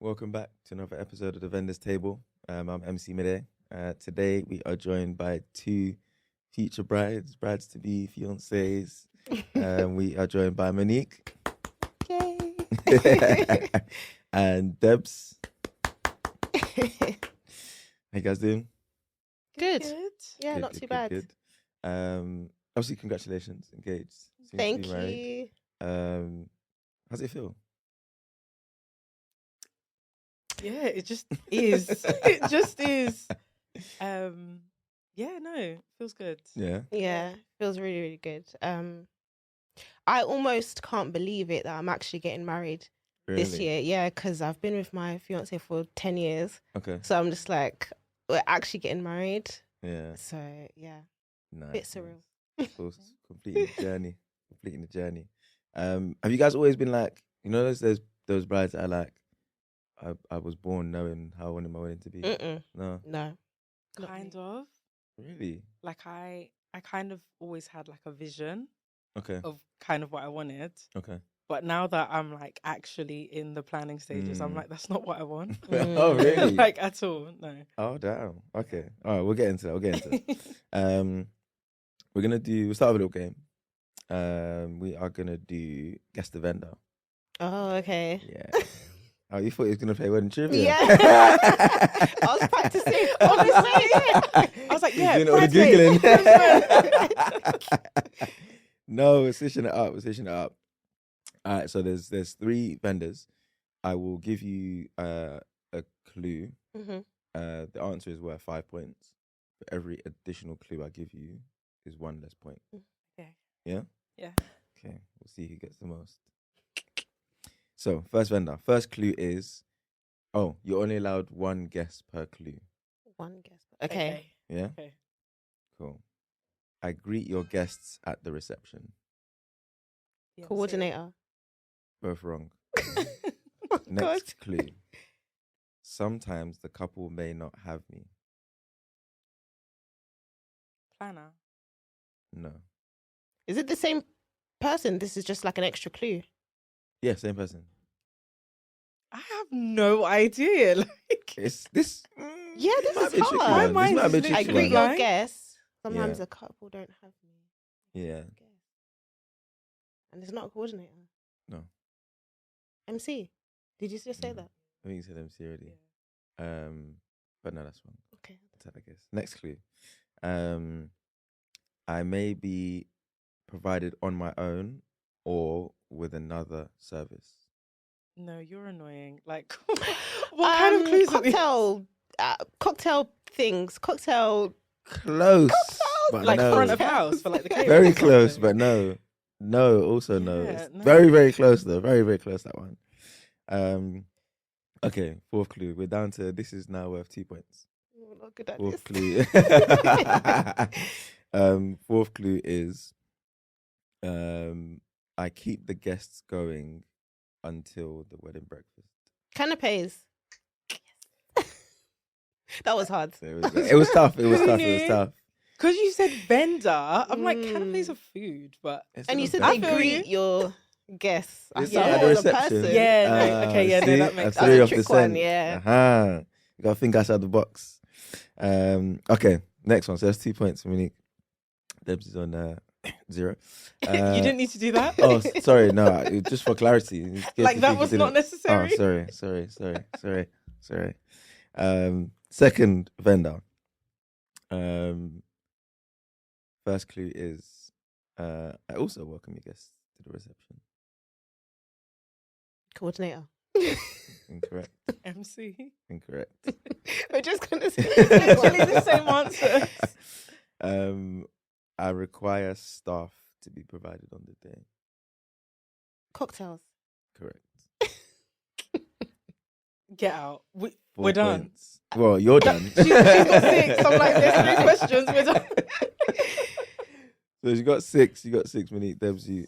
Welcome back to another episode of the Vendors Table. I'm MC Midday. Today we are joined by two future brides to be, fiancés. We are joined by Monique. Yay. And Debs. How you guys doing? Good. Good. Yeah, Good, not good, too good, bad. good. Obviously, congratulations, engaged. Soon to Thank be married. you. How's it feel? Yeah, it just is. It just is. Yeah, no, feels good. Yeah. Yeah, feels really, really good. I almost can't believe it that I'm actually getting married this Really? year. Yeah, because I've been with my fiance for 10 years. Okay. So I'm just like, we're actually getting married. Yeah. So yeah, Nice. bit surreal. Of course, completing the journey. Completing the journey. Have you guys always been like, there's those brides that are like, I was born knowing how I wanted my wedding to be. Mm-mm. No, No. not Kind me. of. really. Like I kind of always had like a vision Okay, of kind of what I wanted. okay. But now that I'm like actually in the planning stages, I'm Mm. like, that's not what I want. Oh, really? Like at all. No. Oh, damn. Okay. All right, we'll get into that. We'll start with a little game. We are gonna do guess the vendor. Oh, okay. Yeah. Oh, you thought he was gonna play wedding trivia? Yeah. I was practicing. Honestly. I was like, He's yeah, doing all the bridesmaid. Googling. No, we're switching it up. All right, so there's three vendors. I will give you a clue. Mm-hmm. The answer is worth 5 points. For every additional clue I give you is one less point. Okay. Yeah? Yeah. Okay, we'll see who gets the most. So, first vendor. First clue is, you're only allowed one guess per clue. One guess. Okay. Yeah? Okay. Cool. I greet your guests at the reception. Yeah, Coordinator. Both wrong. Oh, God. Next clue. Sometimes the couple may not have me. Planner. No. Is it the same person? This is just like an extra clue. Yeah, same person. I have no idea. Like, It's this. Yeah, this might is be a tricky hard. one. This My might be a mind is I tricky greet one. your blank. guests. Sometimes Yeah. a couple don't have me. Yeah. And it's not a coordinator. No. MC. Did you just say No. that? I think you said MC already. yeah. But no, that's wrong. Okay. That's how I guess. Next clue. I may be provided on my own or with another service. No, you're annoying. Like, what kind of clues are these? Cocktail things. Cocktail. Close. But Like no. front of house for like the catering Very or close, something? but no. No, also no. Yeah, It's no. very, very close though. Very, very close, that one. Okay, fourth clue. We're down to this is now worth 2 points. I'm not good at Fourth this. clue. Fourth clue is I keep the guests going until the wedding breakfast. Canapes. That was hard. So it was tough. It was Who tough. It was knew? tough. Because you said vendor, I'm like, Mm. canapes of food, but And you said I they feel greet your guests. I It's thought at it the was a reception. person. Yeah, no, okay, yeah, no, see? that makes I sense. threw That you was off a the trick one, scent. yeah. You gotta think outside the box. Okay, next one. So that's 2 points for Monique. Debs is on 0. you didn't need to do that. Oh, sorry. No, just for clarity. In case Like you that think was you not didn't. necessary. Oh, sorry. Second vendor. First clue is I also welcome your guests to the reception. Coordinator. Incorrect. MC. Incorrect. We're just gonna say Literally the same answer. I require staff to be provided on the day. cocktails. Correct. Get out. 4 We're done. points. Well, you're done. She's got 6. I'm like, there's 3 questions. We're done. So you got 6. You got 6, Monique. Debs, you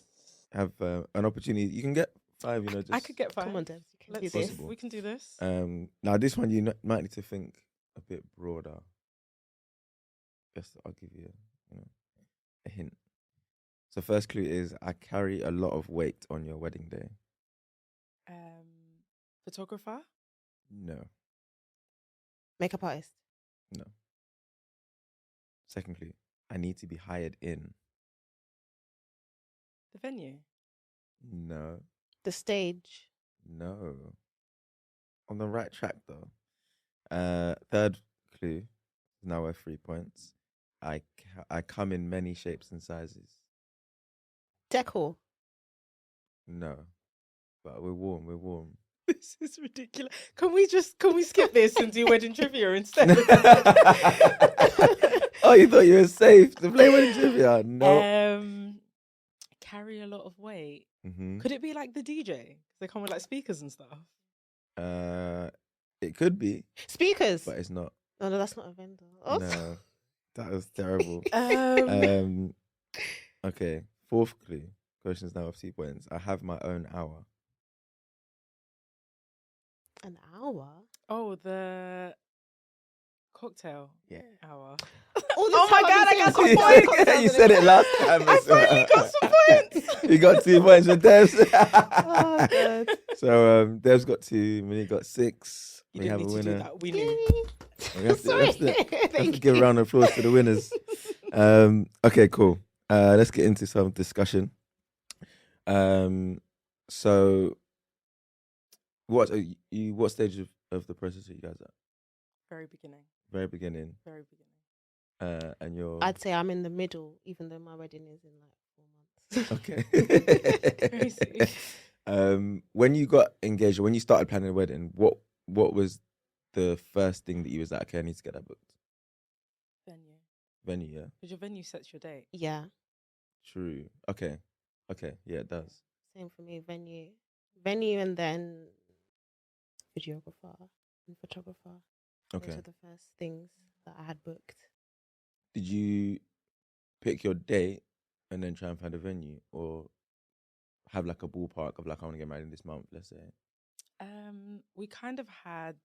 have an opportunity. You can get 5. Just I could get 5. Come on, Debs. You can Let's do see. this. Possible. We can do this. Now this one you might need to think a bit broader. Just I'll give you a hint. So first clue is I carry a lot of weight on your wedding day. Photographer. No. Makeup artist. No. Second clue. I need to be hired in. The venue. No. The stage. No. On the right track though. Third clue. Now we're 3 points. I come in many shapes and sizes. Decor. No. But we're warm. This is ridiculous. Can we skip this and do wedding trivia instead? Oh, you thought you were safe to play wedding trivia? No. Carry a lot of weight. Mm-hmm. Could it be like the DJ? They come with like speakers and stuff. It could be, Speakers. but it's not. No, that's not a vendor. Oh. No, that was terrible. Okay, fourth clue. Questions now of 2 points. I have my own hour. An hour? Oh, the cocktail Yeah. hour. Oh my God, I got some points. You said it last time. I finally got some points. You got 2 points for Debs. Oh, God. So Debs got 2, Monique got 6. You We didn't have a need to do winner. that. We knew. We have to, Sorry. we have to give a round of applause to the winners. Okay, cool. Let's get into some discussion. So what stage of the process are you guys at? Very beginning. Very beginning. Very beginning. And you're I'd say I'm in the middle, even though my wedding is in like 4 months. okay. Very soon. When you got engaged, or when you started planning a wedding, what was the first thing that you was like, okay, I need to get that booked? Venue, yeah. Because your venue sets your date. Yeah. True. Okay, yeah, it does. Same for me. Venue, and then videographer and photographer. Okay. Those are the first things that I had booked. Did you pick your date and then try and find a venue, or have like a ballpark of like, I want to get married in this month, let's say? We kind of had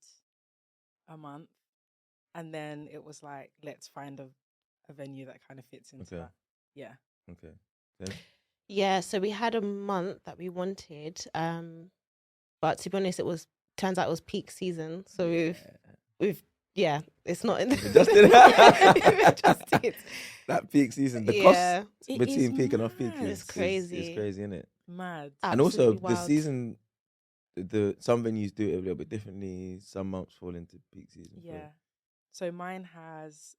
a month, and then it was like, let's find a venue that kind of fits into Okay. that. Yeah. Okay. Then? Yeah, so we had a month that we wanted, but to be honest, turns out it was peak season. So we've it's not in the We just did We just did. That peak season, the Yeah. cost It between is peak and off peak mad. is It's crazy. It's crazy, isn't it? Mad. And also Absolutely the wild. season, some venues do it a little bit differently. Some months fall into peak season. Yeah. So mine has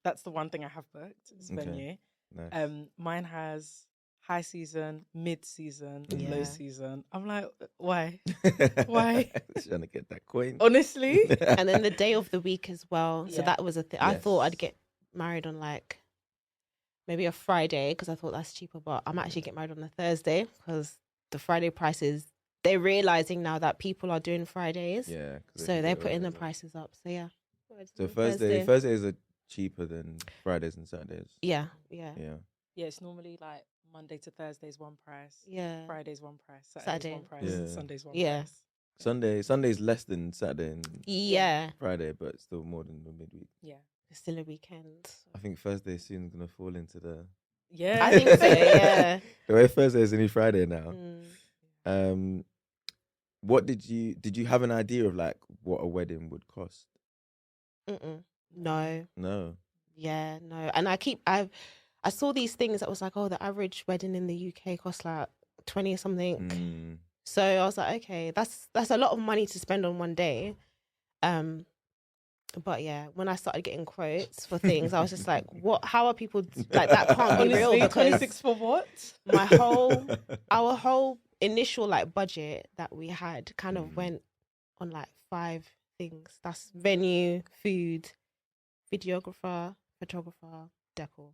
that's the one thing I have booked is Okay. venue. Nice. Mine has high season, mid season, Yeah. low season. I'm like, why? Why? Trying to get that coin. Honestly. And then the day of the week as well. So Yeah. that was a thing. I thought Yes. I'd get married on like maybe a Friday because I thought that's cheaper, but I'm actually getting married on a Thursday because the Friday prices, they're realizing now that people are doing Fridays. Yeah. 'cause they So can they're get away putting the with it. prices up. So yeah. So Thursdays are cheaper than Fridays and Saturdays. Yeah. Yeah. Yeah, it's normally like Monday to Thursday's one price. Yeah. Friday's one price. Saturday's Saturday. one price. Yeah. Sunday's one Yeah. price. Sunday's less than Saturday and Yeah. Friday, but still more than the midweek. Yeah. It's still a weekend. I think Thursday soon gonna fall into the Yeah. I think so, yeah. the way Thursday is the new Friday now. Mm. What did you have an idea of like what a wedding would cost? Mm-mm. No. No. Yeah, no. And I saw these things that was like, oh, the average wedding in the UK costs like 20 or something. Mm. So I was like, okay, that's a lot of money to spend on one day. But yeah, when I started getting quotes for things, I was just like, what? How are people like that? Can't be real Honestly, because 26 for what? our whole initial like budget that we had kind of Mm. went on like 5 things. That's venue, food, videographer, photographer, decor.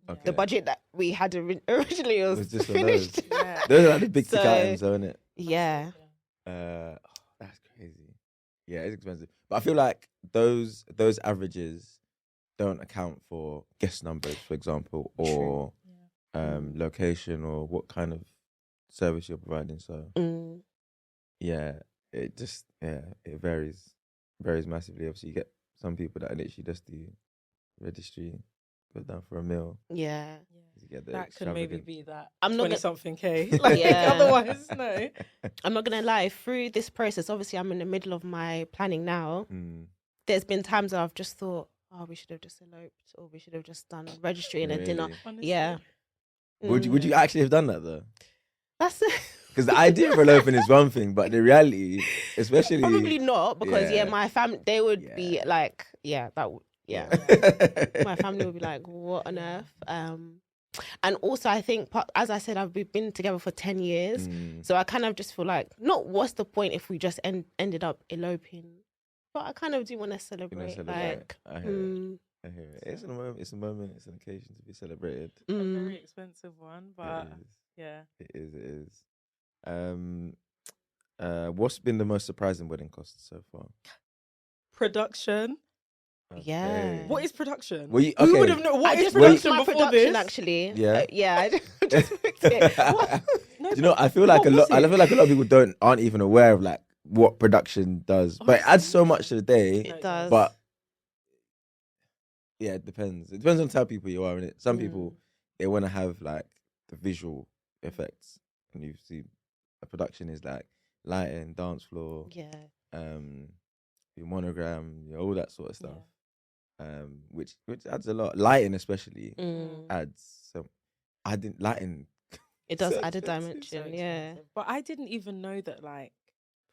Okay. The budget that we had originally was, Was just for finished. Yeah. Those are like the big ticket So- items, though, isn't it? Yeah. That's crazy. Yeah, it's expensive. But I feel like those averages don't account for guest numbers, for example, or location or what kind of service you're providing. So Mm. yeah, it varies massively. Obviously, you get some people that literally just do registry, put down for a meal. Yeah. You get the That could maybe extravagant- be that I'm not gonna- 20-something K. Like, Yeah. otherwise, no. I'm not gonna lie, through this process, obviously I'm in the middle of my planning now. There's been times that I've just thought, oh, we should have just eloped, or we should have just done registry and a dinner. Really? Honestly. Yeah. Would you actually have done that though? That's it. Because the idea of eloping is one thing, but the reality, especially Probably not, because Yeah. my family, they would be Yeah. like, that would, my family would be like, what on earth? And also I think, as I said, we've been together for 10 years. So I kind of just feel like, not what's the point if we just ended up eloping, but I kind of do want to celebrate. Like, I hear it. I hear it. It's a moment. It's a moment. It's an occasion to be celebrated. A very expensive one, but It is. yeah. It is. It is. What's been the most surprising wedding cost so far? Production. Yeah. Okay. What is production? Well, Who would have known? What I is just Well, booked production my before production this? actually. Yeah. Yeah, I just booked it. What? No, Do you know? I feel like what a lot. was I it? feel like a lot of people aren't even aware of like what production does, but it adds so much to the day. It does. But yeah, it depends. It depends on the type of people you are in it. Some people they want to have like the visual effects, and you see a production is like lighting, dance floor, Yeah. your monogram, all that sort of stuff. Which adds a lot. Lighting especially adds some. Lighting. It does So add a expensive, dimension. Yeah. But I didn't even know that like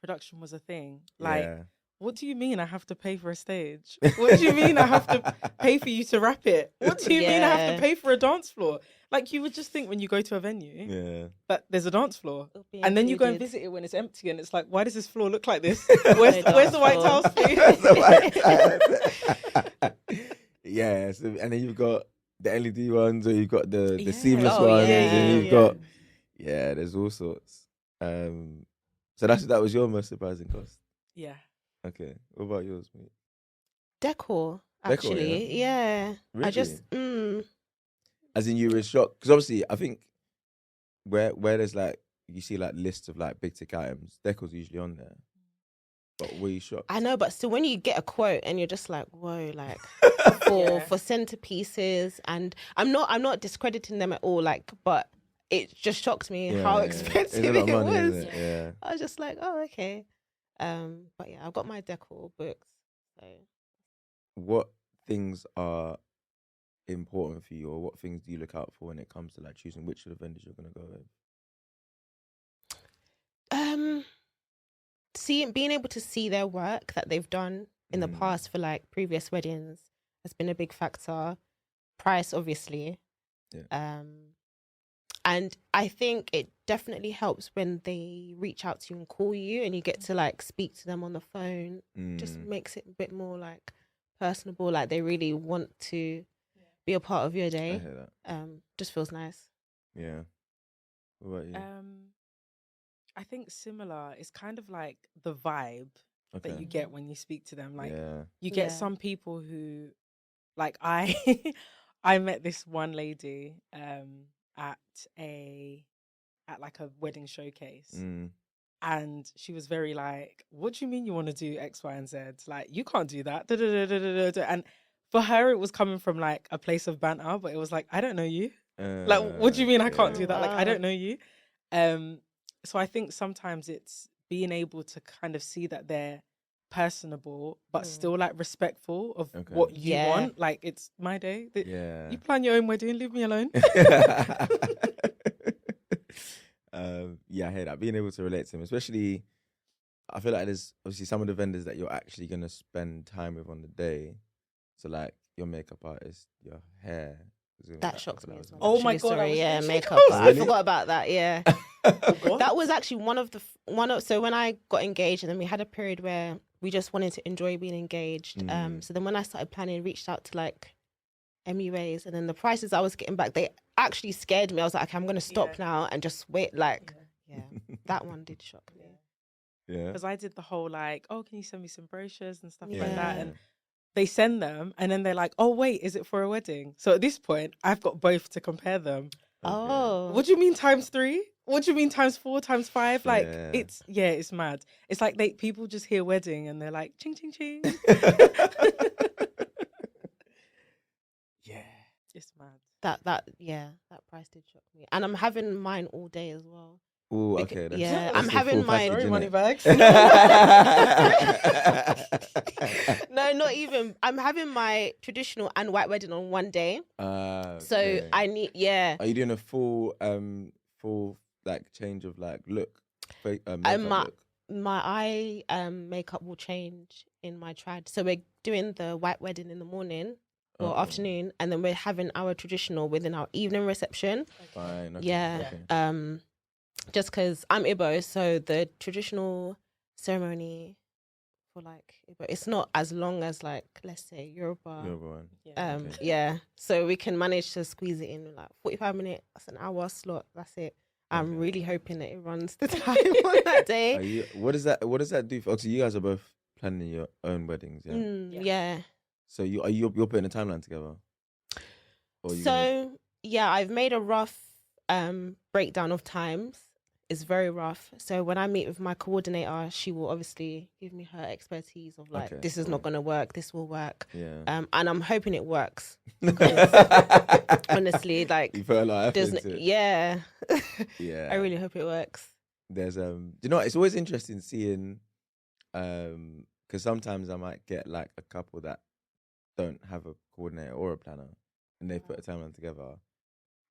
production was a thing. Like, Yeah. what do you mean I have to pay for a stage? What do you mean I have to pay for you to wrap it? What do you mean I have Yeah. to pay for a dance floor? Like, you would just think when you go to a venue Yeah. that there's a dance floor. It'll be And then you go and included. visit it when it's empty and it's like, why does this floor look like this? No Where's the white dance tiles, please? Yeah, so, and then you've got the LED ones, or you've got the Yeah. seamless Oh, ones, yeah, and you've yeah. got there's all sorts. So that was your most surprising cost. Yeah. Okay, what about yours, mate? Decor, Decor, actually. Yeah. Really? I just As in, you were shocked because obviously I think where there's like you see like lists of like big ticket items, decor's usually on there. But were you shocked? I know, but still, when you get a quote and you're just like, whoa, like Yeah. for centerpieces, and I'm not discrediting them at all, like, but it just shocked me how expensive It's a lot it of money, was. isn't it? Yeah. I was just like, oh, okay. But yeah, I've got my decor books. So What things are important for you, or what things do you look out for when it comes to like choosing which of the vendors you're gonna go with? being able to see their work that they've done in the past for like previous weddings has been a big factor. Price, obviously. Yeah. And I think it definitely helps when they reach out to you and call you and you get to like speak to them on the phone. Just makes it a bit more like personable, like they really want to be a part of your I day. hear that. Just feels nice. Yeah. What about you? I think similar. It's kind of like the vibe that you get when you speak to them. Like, yeah. you get Yeah. some people who, like I met this one lady at like a wedding showcase. And she was very like, what do you mean you want to do X, Y, and Z? Like, you can't do that. Da, da, da, da, da, da, da. And for her, it was coming from like a place of banter, but it was like, I don't know you. Like, what do you mean I can't do that? Like, I don't know you. So I think sometimes it's being able to kind of see that they're personable, but still like respectful of what you Yeah. want. Like, it's my day. Yeah. You plan your own wedding, leave me alone. Yeah, I hear that. Being able to relate to him, especially, I feel like there's obviously some of the vendors that you're actually gonna spend time with on the day. So like your makeup artist, your hair. That shocked me as well. Oh my actually, God, I sorry, was yeah, literally makeup. gonna I say- forgot about that. Yeah, What? that was actually so when I got engaged, and then we had a period where we just wanted to enjoy being engaged. So then when I started planning, reached out to like MUAs, and then the prices I was getting back, they actually scared me. I was like, okay, I'm gonna stop now and just wait. Like, that one did shock me. Yeah. Because I did the whole like, oh, can you send me some brochures and stuff like Yeah. that? And they send them, and then they're like, oh, wait, is it for a wedding? So at this point, I've got both to compare them. Oh, What do you mean times 3? What do you mean times 4, times 5? Like, Yeah. it's mad. It's like people just hear wedding and they're like, ching, ching, ching. Yeah. that price did shock me, and I'm having mine all day as well. Oh, okay. Yeah, that's I'm the having full mine. package, Sorry, money innit? bags. No, not even. I'm having my traditional and white wedding on one day. So Okay. I need, Are you doing a full like change of like look, makeup my look? my eye makeup will change in my trad. So we're doing the white wedding in the morning or afternoon, and then we're having our traditional within our evening reception. Fine. Okay, Yeah. okay. Just because I'm Igbo, so the traditional ceremony for like Igbo, it's not as long as like, let's say Yoruba. Yoruba one. Yeah. Yeah. So we can manage to squeeze it in like 45 minutes, that's an hour slot. That's it. I'm really hoping that it runs the time on that day. What does that do? So you guys are both planning your own weddings, yeah? Yeah. So you're putting a timeline together? Yeah, I've made a rough breakdown of times. It's very rough. So when I meet with my coordinator, she will obviously give me her expertise of like, this is not going to work, this will work. Yeah. And I'm hoping it works. Honestly, like, you put a lot of effort into it. Yeah. Yeah. I really hope it works. There's do you know what? It's always interesting seeing because sometimes I might get like a couple that don't have a coordinator or a planner, and they put a timeline together.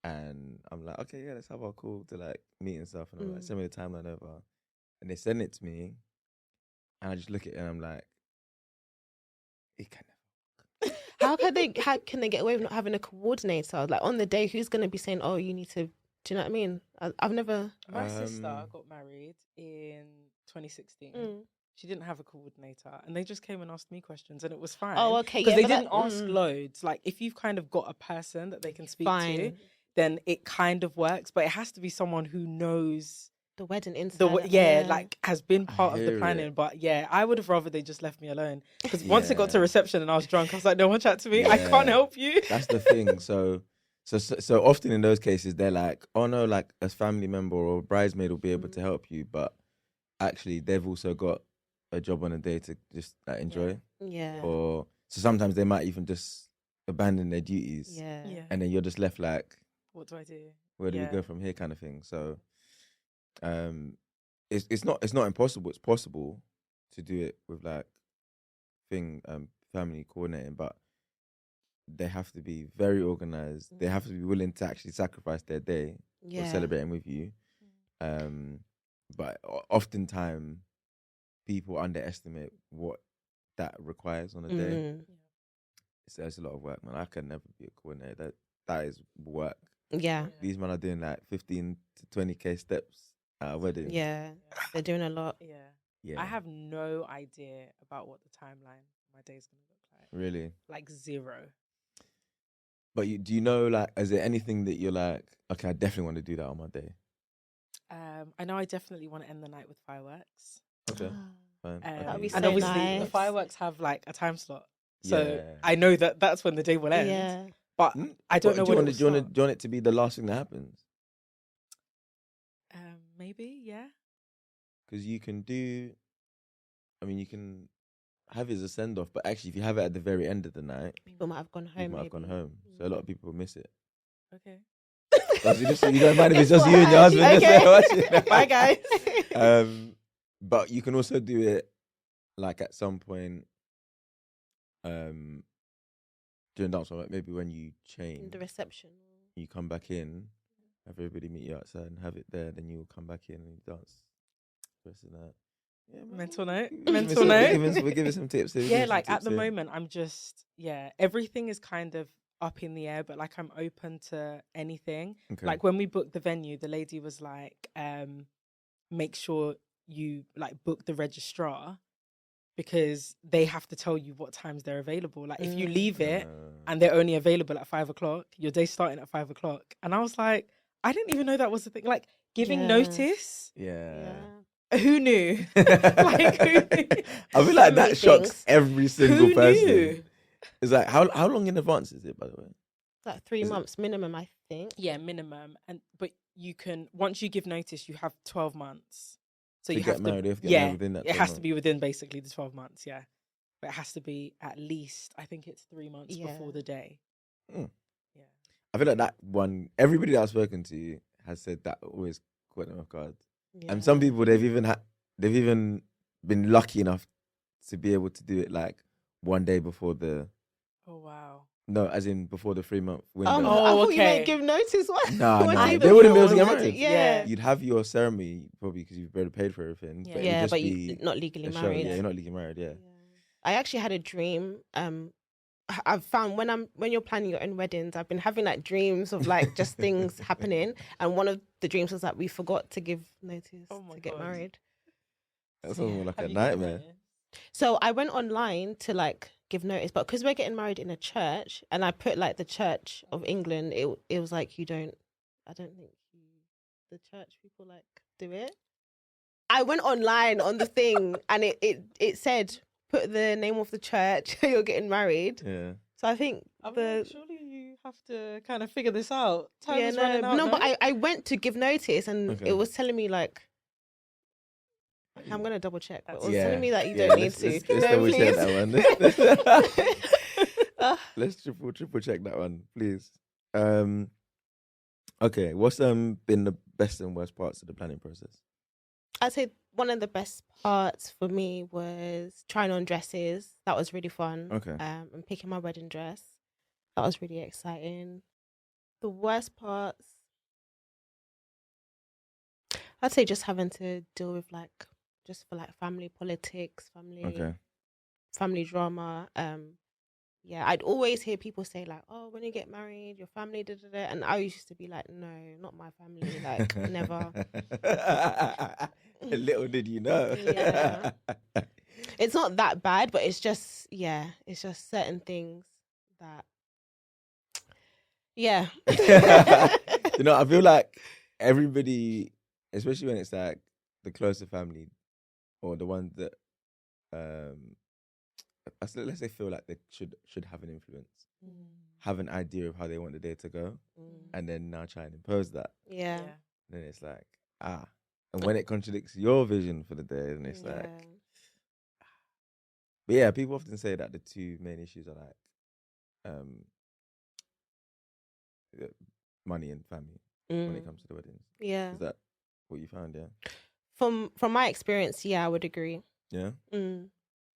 And I'm like, okay, yeah, let's have our call to like meet and stuff. And I'm like, send me the timeline over. And they send it to me. And I just look at it and I'm like, it can never. How can they get away with not having a coordinator? Like on the day, who's going to be saying, oh, you need to, do you know what I mean? I've never. My sister got married in 2016. She didn't have a coordinator, and they just came and asked me questions, and it was fine. Oh, okay. Because they didn't ask loads. Like, if you've kind of got a person that they can speak to, then it kind of works. But it has to be someone who knows the wedding inside. like has been part of the planning. But yeah, I would have rather they just left me alone. Because once it got to reception and I was drunk, I was like, no one chat to me. I can't help you. That's the thing. So often in those cases, they're like, oh no, like a family member or a bridesmaid will be able to help you, but actually they've also got a job on a day to just enjoy. Yeah. Or so sometimes they might even just abandon their duties. Yeah. And then you're just left like, what do I do? Where do we go from here, kind of thing. So, it's not impossible. It's possible to do it with like family coordinating, but they have to be very organized. They have to be willing to actually sacrifice their day for celebrating with you. But oftentimes people underestimate what that requires on a day. So it's a lot of work, man. I can never be a coordinator. That is work. Yeah. These men are doing like 15 to 20k steps at a wedding. Yeah. They're doing a lot. Yeah. I have no idea about what the timeline of my day is going to look like. Really? Like zero. But do you know, like, is there anything that you're like, okay, I definitely want to do that on my day? I know I definitely want to end the night with fireworks. Okay. Fine. That'd be so and obviously nice. the fireworks have like a time slot. So I know that that's when the day will end. Yeah. But I don't know when do you want it to be the last thing that happens? Maybe, yeah. Because you can have it as a send off, but actually, if you have it at the very end of the night, people might have gone home. So a lot of people miss it. Okay. You don't mind if it's just you and your husband. Okay. Bye, guys. But you can also do it like at some point during dance, like maybe when you change the reception, you come back in, have everybody meet you outside and have it there, then you'll come back in and you dance the rest of the night. Yeah, mental note. We're giving some tips. Yeah, like at the moment, I'm just everything is kind of up in the air, but like I'm open to anything. Okay. Like when we booked the venue, the lady was like, make sure you like book the registrar, because they have to tell you what times they're available. Like if you leave it and they're only available at 5 o'clock, your day's starting at 5 o'clock. And I was like, I didn't even know that was a thing. Like giving notice. Yeah. Who knew? Like who knew? I feel like that shocks every single person. Knew? It's like how long in advance is it, by the way? Like 3 months minimum, I think. Yeah, minimum. But you can, once you give notice, you have 12 months. So you have to married, within that. It has to be within basically the 12 months, yeah. But it has to be at least, I think it's 3 months before the day. Yeah. I feel like that one, everybody that I've spoken to has said that always caught them off guard. Yeah. And some people, they've even been lucky enough to be able to do it like one day before the. Oh wow. No, as in before the 3-month window. I thought you meant give notice. What? No, What do you they mean? wouldn't be able to get married. Yeah. You'd have your ceremony probably because you've already paid for everything. Yeah. But it would just but be you're not legally a show. married. Yeah, you're not legally married. Yeah. I actually had a dream. I've found when you're planning your own weddings, I've been having like dreams of like just things happening, and one of the dreams was that we forgot to give notice to get married. That sounds more like Have a you given nightmare. notice? So I went online to like give notice, but because we're getting married in a church, and I put like the Church of England, it was like I don't think the church people like do it. I went online on the thing, and it said put the name of the church you're getting married. Yeah. So I think surely you have to kind of figure this out. Time yeah, is running out, but I went to give notice, and it was telling me like. I'm gonna double check. But it was telling me that you don't need to. Let's double check that one. Let's triple check that one, please. Okay, what's been the best and worst parts of the planning process? I'd say one of the best parts for me was trying on dresses. That was really fun. Okay. And picking my wedding dress. That was really exciting. The worst parts, I'd say just having to deal with family politics, family drama. Yeah, I'd always hear people say like, "Oh, when you get married, your family da da da," and I used to be like, "No, not my family, like never." Little did you know. Yeah. It's not that bad, but it's just certain things that. Yeah. You know, I feel like everybody, especially when it's like the closer family or the ones that let's say feel like they should have an influence, have an idea of how they want the day to go, and then now try and impose that. Yeah. Then it's like, and when it contradicts your vision for the day, then it's like, but yeah, people often say that the two main issues are like money and family when it comes to the weddings. Yeah. Is that what you found? Yeah. From my experience, yeah, I would agree. Yeah.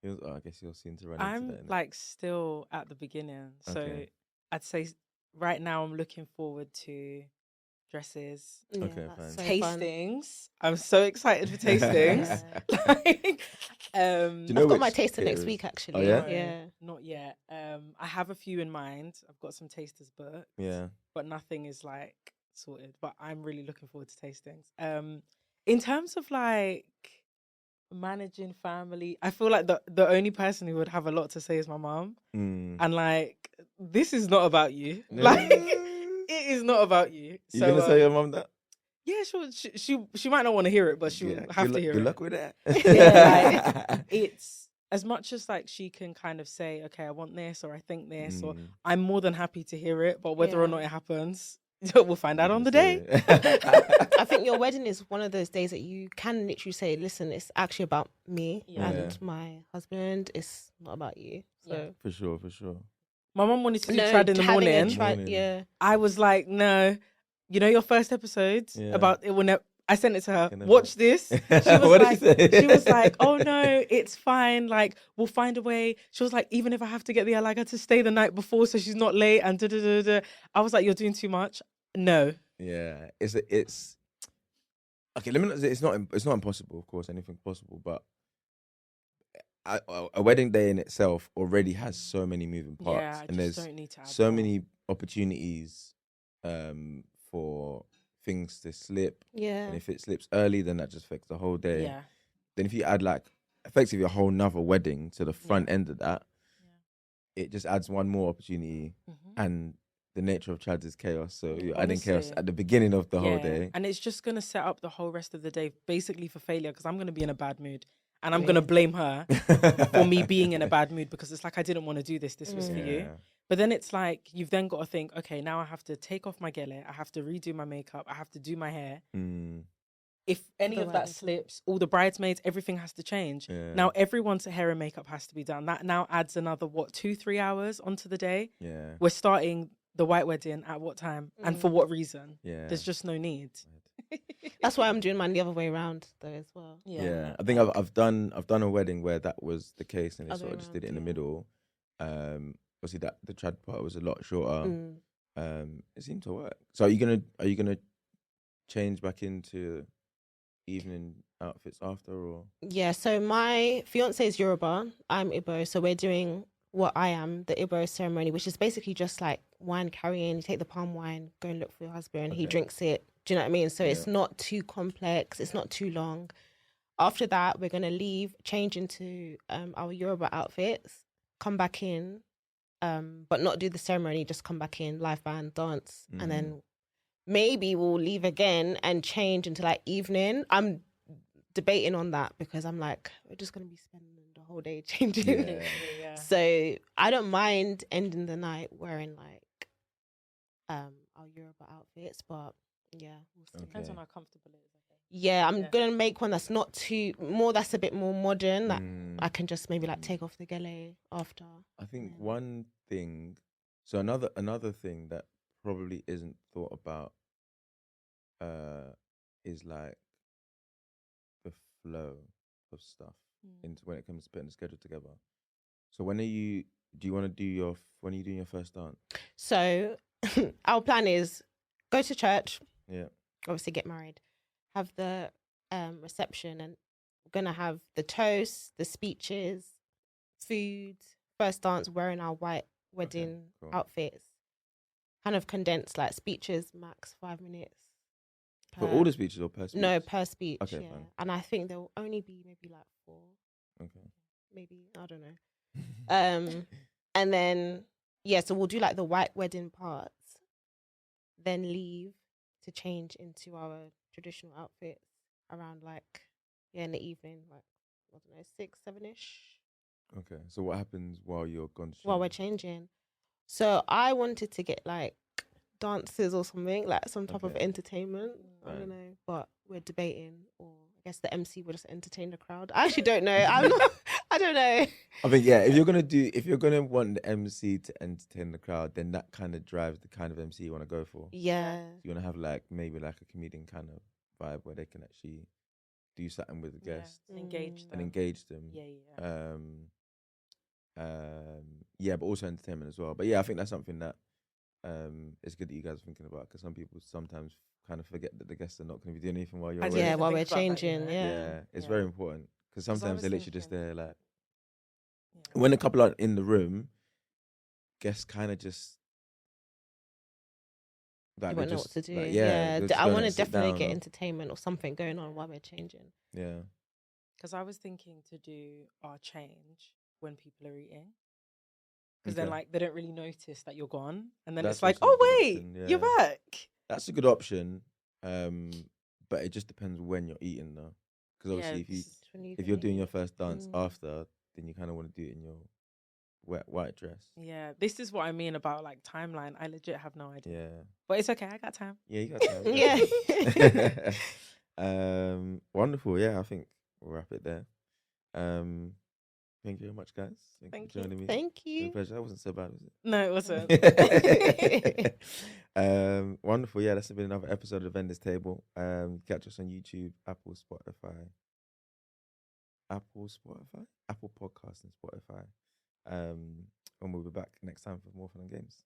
I guess you're soon to run into that. I'm like still at the beginning, so I'd say right now I'm looking forward to dresses. Yeah, okay, fine. so Tastings. I'm so excited for tastings. Like, Do you know I've got my which taster next caterers? week actually. Oh, yeah? Yeah. Not yet. I have a few in mind. I've got some tasters booked. Yeah. But nothing is like sorted. But I'm really looking forward to tastings. In terms of like managing family, I feel like the only person who would have a lot to say is my mom. And like, this is not about you. Like, it is not about you. You gonna say your mom that? Yeah, she might not want to hear it, but she'll have to hear good it. luck with that. Yeah, like, it's as much as like she can kind of say, okay, I want this, or I think this, or I'm more than happy to hear it, but whether or not it happens, we'll find out on the day. I think your wedding is one of those days that you can literally say, listen, it's actually about me and my husband. It's not about you. So For sure. My mom wanted to do trad in the morning. I was like, no. You know your first episode about it when I sent it to her. Watch this. She was like, oh no, it's fine. Like, we'll find a way. She was like, even if I have to get the Alaga to stay the night before so she's not late and da da da da. I was like, you're doing too much. No. Yeah, it's okay. Let me not say it's not impossible. Of course, anything's possible, but a wedding day in itself already has so many moving parts, and there's so many opportunities for things to slip. Yeah. And if it slips early, then that just affects the whole day. Yeah. Then if you add like effectively a whole nother wedding to the front end of that, it just adds one more opportunity. And the nature of trads is chaos. So you're adding chaos at the beginning of the whole day. And it's just going to set up the whole rest of the day basically for failure, because I'm going to be in a bad mood. And I'm going to blame her for me being in a bad mood, because it's like, I didn't want to do this. This was for you. But then it's like, you've then got to think, okay, now I have to take off my gele. I have to redo my makeup. I have to do my hair. If any of that slips, all the bridesmaids, everything has to change. Now everyone's hair and makeup has to be done. That now adds another, 2-3 hours onto the day. We're starting the white wedding at what time and for what reason. Yeah. There's just no need. That's why I'm doing mine the other way around though as well. Yeah. I think I've done a wedding where that was the case, and they Other sort of way just did it in around, the middle. Obviously that the trad part was a lot shorter. It seemed to work. So are you gonna change back into evening outfits after, or? Yeah, so my fiance is Yoruba, I'm Igbo, so we're doing what I am, the Igbo ceremony, which is basically just like wine carrying. You take the palm wine, go and look for your husband, he drinks it. Do you know what I mean? So it's not too complex, it's not too long. After that, we're gonna leave, change into our Yoruba outfits, come back in, but not do the ceremony, just come back in, live band, dance, and then maybe we'll leave again and change into like evening. I'm debating on that because I'm like, we're just going to be spending the whole day changing. Yeah. So I don't mind ending the night wearing like our Yoruba outfits, but yeah, we'll see. Depends on how comfortable it is. Yeah, I'm going to make one that's not too, that's a bit more modern, that I can just maybe like take off the gele after. I think one thing, so another thing that probably isn't thought about is like the flow of stuff into when it comes to putting the schedule together. So when are you doing your first dance? So our plan is go to church, obviously get married, have the reception, and we're gonna have the toast, the speeches, food, first dance, wearing our white wedding outfits, kind of condensed, like speeches max 5 minutes. For all the speeches or per speech? No, per speech. Okay, yeah. fine. And I think there will only be maybe like 4. Okay. Maybe, I don't know. And then so we'll do like the white wedding parts, then leave to change into our traditional outfits around like in the evening, like I don't know, 6, 7ish. Okay. So what happens while you're gone to change? While we're changing. So I wanted to get like dances or something, like some type of entertainment. I don't know, but we're debating, or I guess the MC will just entertain the crowd. I actually don't know. I don't know. I think if you're gonna want the MC to entertain the crowd, then that kind of drives the kind of MC you want to go for. Yeah. So you want to have like maybe like a comedian kind of vibe where they can actually do something with the guests and engage them. Yeah, but also entertainment as well. But yeah, I think that's something that it's good that you guys are thinking about, because some people sometimes kind of forget that the guests are not going to be doing anything while you're away. Yeah, while we're changing. It's very important, because sometimes they're literally just there like when a couple are in the room, guests kind of just like, you won't know what to do. Like, I want to definitely get entertainment or something going on while we're changing. Yeah. Because I was thinking to do our change when people are eating. Because then, like, they don't really notice that you're gone, and then it's like, oh wait, you're back. That's a good option, but it just depends when you're eating, though. Because obviously, if you're doing your first dance after, then you kind of want to do it in your white dress. Yeah, this is what I mean about like timeline. I legit have no idea. Yeah, but it's okay. I got time. Yeah, you got time. Wonderful. Yeah, I think we'll wrap it there. Thank you very much, guys. Thank you for joining me. Thank you. Pleasure. That wasn't so bad, was it? No, it wasn't. Wonderful. Yeah, that's been another episode of Vendors Table. Catch us on YouTube, Apple Podcasts, and Spotify. And we'll be back next time for more fun and games.